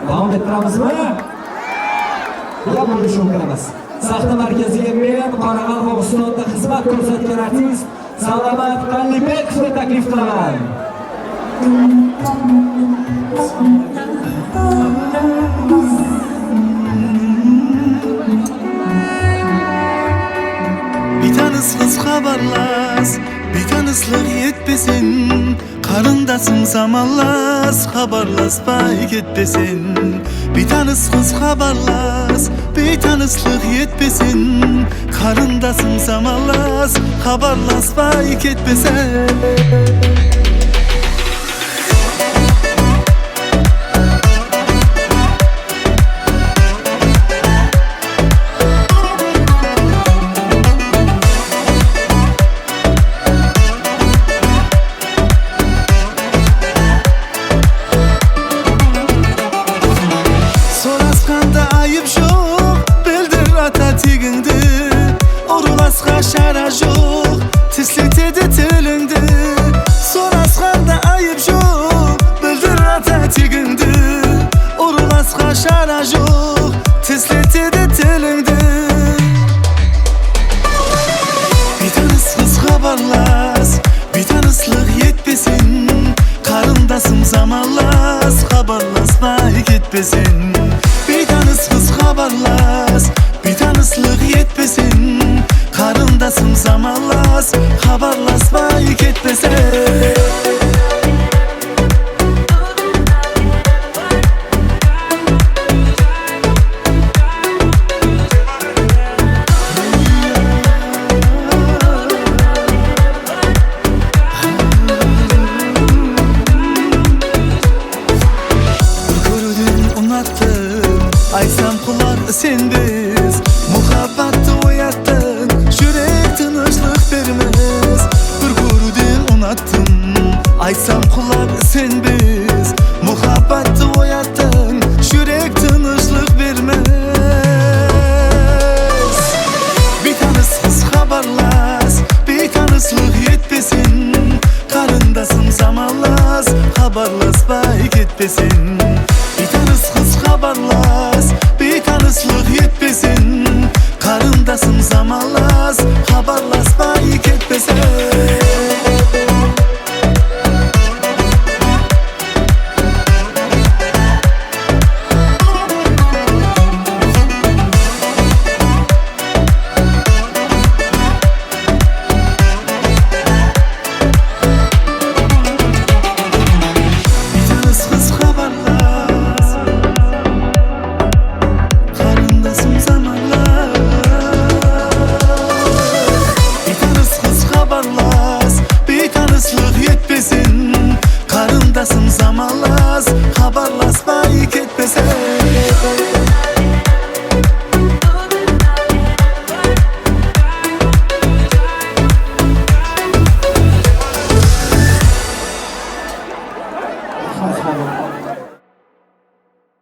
Devam ettiramizmi? Ya bo'lishim kerakmas. Saxta markaziga men Qoraqalpog'istonda xizmat ko'rsatgan artist Salamat Qallibekovni taklif qilaman. Bir tanısız haberlas, bir tanıslık yetmesin. Karındasın zamanlas, haberlas fark etmesin. Bir tanısız haberlas, bir tanıslık yetmesin. Karındasın zamanlas, haberlas fark etmesin. Şara жоқ, тесілтеді тіліңді. Сорасқанда айып жоқ, білдір ата тегіңді. Ұрыласқа шара жоқ, тесілтеді тіліңді. Bir tanısız хабарлас, bir tanıslık yetmesin. Қарындасым заманлас, хабарласпай кетпесін. Bir tanısız хабарлас, bir tanıslık yetmesin. Karındasın zamanlas, haberlasmay ketmese. Gördün unattın, aysam kular sen biz. Muhabbattı uyattın, yürek tınışlık vermez. Bir gördün unattın, aysam kular sen biz. Muhabbattı uyattın, yürek tınışlık vermez. Bir tanısız haberlas, bir tanıslık yetmesin. Karındasın zamanlas, haberlaspay ketmesin. Bir tanısız haberlas, bir tanıslık yetmesin. Karındasın zamanlas, haberlas